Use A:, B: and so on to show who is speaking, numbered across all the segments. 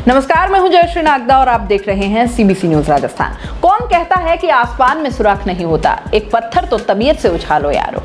A: नमस्कार, मैं हूं जयश्री नागदा और आप देख रहे हैं सीबीसी न्यूज राजस्थान। कौन कहता है कि आसमान में सुराख नहीं होता, एक पत्थर तो तबीयत से उछालो यारो।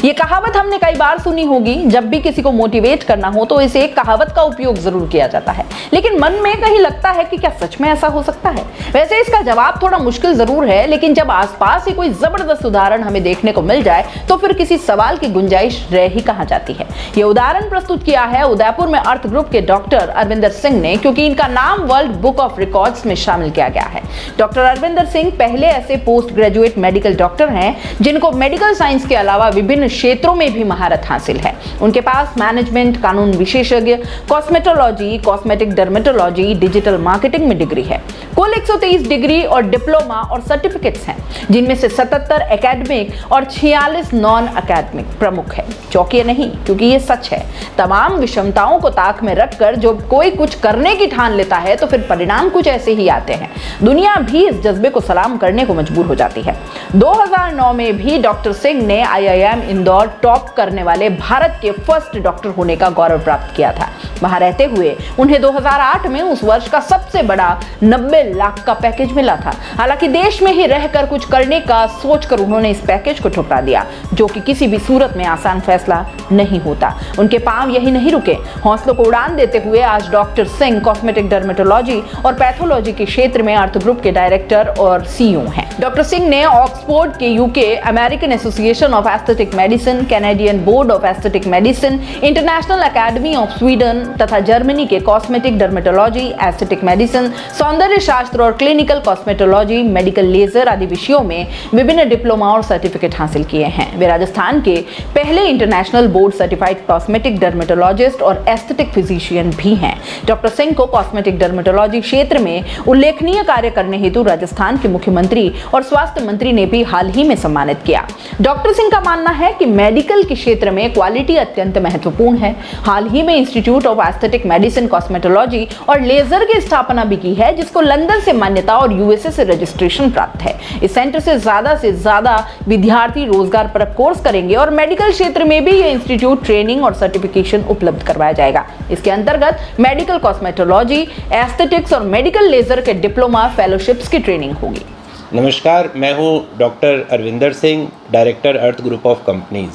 A: ये कहावत हमने कई बार सुनी होगी। जब भी किसी को मोटिवेट करना हो तो इसे एक कहावत का उपयोग जरूर किया जाता है, लेकिन मन में कहीं लगता है कि क्या सच में ऐसा हो सकता है। वैसे इसका जवाब थोड़ा मुश्किल जरूर है, लेकिन जब आसपास ही कोई जबरदस्त उदाहरण हमें देखने को मिल जाए तो फिर किसी सवाल की गुंजाइश रह ही कहां जाती है। ये उदाहरण प्रस्तुत किया है उदयपुर में अर्थ ग्रुप के डॉक्टर अरविंदर सिंह ने, क्योंकि इनका नाम वर्ल्ड बुक ऑफ रिकॉर्ड्स में शामिल किया गया है। डॉक्टर अरविंदर सिंह पहले ऐसे पोस्ट ग्रेजुएट मेडिकल डॉक्टर हैं जिनको मेडिकल साइंस के अलावा विभिन्न क्षेत्रों में भी महारत हासिल है। उनके पास मैनेजमेंट, कानून विशेषज्ञ, cosmetology, cosmetic dermatology, digital marketing में डिग्री है। कुल 123 डिग्री और डिप्लोमा और सर्टिफिकेट्स हैं, जिनमें से 77 एकेडमिक और 46 नॉन एकेडमिक प्रमुख है। चौंकिए नहीं, क्योंकि ये सच है। तमाम विषमताओं को ताक में रखकर जो कोई कुछ करने की ठान लेता है तो फिर परिणाम कुछ ऐसे ही आते हैं। दुनिया भी इस जज्बे को सलाम करने को मजबूर हो जाती है। 2009 में भी डॉक्टर सिंह ने IIM इंदौर टॉप करने वाले भारत के फर्स्ट डॉक्टर होने का गौरव प्राप्त किया था। वहां रहते हुए उन्हें 2008 में उस वर्ष का सबसे बड़ा 90 लाख का पैकेज मिला था। हालांकि देश में ही रहकर कुछ करने का सोचकर उन्होंने इस पैकेज को ठुकरा दिया, जो कि किसी भी सूरत में आसान फैसला नहीं होता। उनके पांव यही नहीं रुके। हौसलों को उड़ान देते हुए आज डॉक्टर सिंह कॉस्मेटिक डर्मेटोलॉजी और पैथोलॉजी के क्षेत्र में अर्थ ग्रुप के डायरेक्टर और CEO हैं। डॉक्टर सिंह ने ऑक्सफोर्ड के UK, American association of aesthetic medicine, Canadian board of aesthetic medicine, international academy of Sweden तथा जर्मनी के कॉस्मेटिक डर्मेटोलॉजी, एस्थेटिक मेडिसिन, सौंदर्य शास्त्र और क्लिनिकल कॉस्मेटोलॉजी, मेडिकल लेजर आदि विषयों में विभिन्न डिप्लोमा और सर्टिफिकेट हासिल किए हैं। वे राजस्थान के पहले international board certified cosmetic dermatologist और एस्थेटिक फिजिशियन भी हैं। डॉक्टर सिंह को कॉस्मेटिक डर्मेटोलॉजी क्षेत्र में उल्लेखनीय कार्य करने हेतु राजस्थान के मुख्यमंत्री और स्वास्थ्य मंत्री ने भी हाल ही में सम्मानित किया। डॉक्टर सिंह का मानना है कि मेडिकल के क्षेत्र में क्वालिटी अत्यंत महत्वपूर्ण है। हाल ही में institute of aesthetic medicine, cosmetology और लेजर की स्थापना भी की है, जिसको लंदन से मान्यता और USA से रजिस्ट्रेशन प्राप्त है। इस सेंटर से ज्यादा विद्यार्थी रोजगार परक कोर्स करेंगे और मेडिकल क्षेत्र में भी ये इंस्टीट्यूट ट्रेनिंग और सर्टिफिकेशन उपलब्ध करवाया जाएगा। इसके अंतर्गत मेडिकल कॉस्मेटोलॉजी, एस्थेटिक्स और मेडिकल लेजर के डिप्लोमा फेलोशिप्स की ट्रेनिंग होगी।
B: नमस्कार, मैं हूँ doctor Arvinder Singh, director earth group of companies.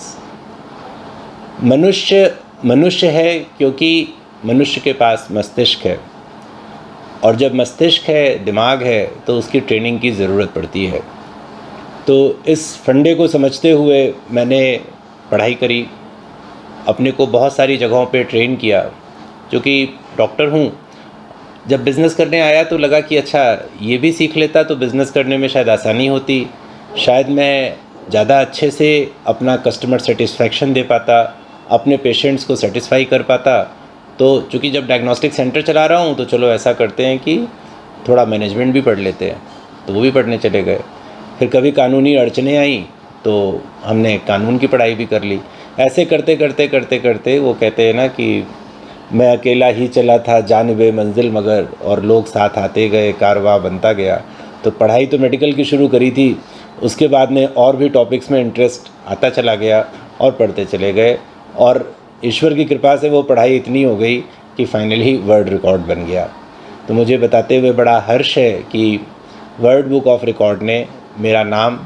B: मनुष्य है क्योंकि मनुष्य के पास मस्तिष्क है, और जब मस्तिष्क है, दिमाग है, तो उसकी ट्रेनिंग की ज़रूरत पड़ती है। तो इस फंडे को समझते हुए मैंने पढ़ाई करी, अपने को बहुत सारी जगहों पे ट्रेन किया। क्योंकि डॉक्टर हूँ, जब बिज़नेस करने आया तो लगा कि अच्छा, ये भी सीख लेता तो बिज़नेस करने में शायद आसानी होती, शायद मैं ज़्यादा अच्छे से अपना कस्टमर सेटिस्फेक्शन दे पाता, अपने पेशेंट्स को सेटिस्फाई कर पाता। तो चूँकि जब डायग्नोस्टिक सेंटर चला रहा हूँ तो चलो ऐसा करते हैं कि थोड़ा मैनेजमेंट भी पढ़ लेते हैं, तो वो भी पढ़ने चले गए। फिर कभी कानूनी अड़चने आई तो हमने कानून की पढ़ाई भी कर ली। ऐसे करते करते वो कहते हैं ना कि मैं अकेला ही चला था जानिबे मंजिल मगर, और लोग साथ आते गए, कारवां बनता गया। तो पढ़ाई तो मेडिकल की शुरू करी थी, उसके बाद में और भी टॉपिक्स में इंटरेस्ट आता चला गया और पढ़ते चले गए, और ईश्वर की कृपा से वो पढ़ाई इतनी हो गई कि फाइनली वर्ल्ड रिकॉर्ड बन गया। तो मुझे बताते हुए बड़ा हर्ष है कि वर्ल्ड बुक ऑफ रिकॉर्ड ने मेरा नाम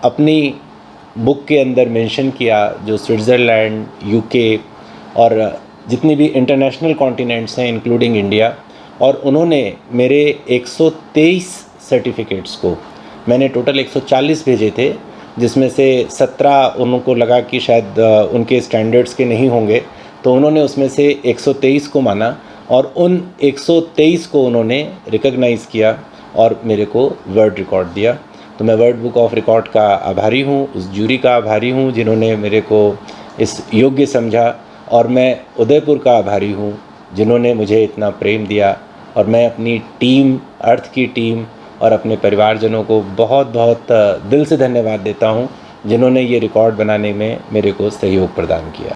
B: अपनी बुक के अंदर मेंशन किया, जो स्विट्ज़रलैंड, UK और जितनी भी इंटरनेशनल कॉन्टिनेंट्स हैं इंक्लूडिंग इंडिया, और उन्होंने मेरे 123 सर्टिफिकेट्स को, मैंने टोटल 140 भेजे थे, जिसमें से 17 उनको लगा कि शायद उनके स्टैंडर्ड्स के नहीं होंगे, तो उन्होंने उसमें से 123 को माना और उन 123 को उन्होंने रिकॉग्नाइज़ किया और मेरे को वर्ल्ड रिकॉर्ड दिया। तो मैं वर्ल्ड बुक ऑफ रिकॉर्ड का आभारी हूँ, उस जूरी का आभारी हूँ जिन्होंने मेरे को इस योग्य समझा, और मैं उदयपुर का आभारी हूँ जिन्होंने मुझे इतना प्रेम दिया। और मैं अपनी टीम, अर्थ की टीम और अपने परिवारजनों को बहुत बहुत दिल से धन्यवाद देता हूँ, जिन्होंने ये रिकॉर्ड बनाने में मेरे को सहयोग प्रदान किया।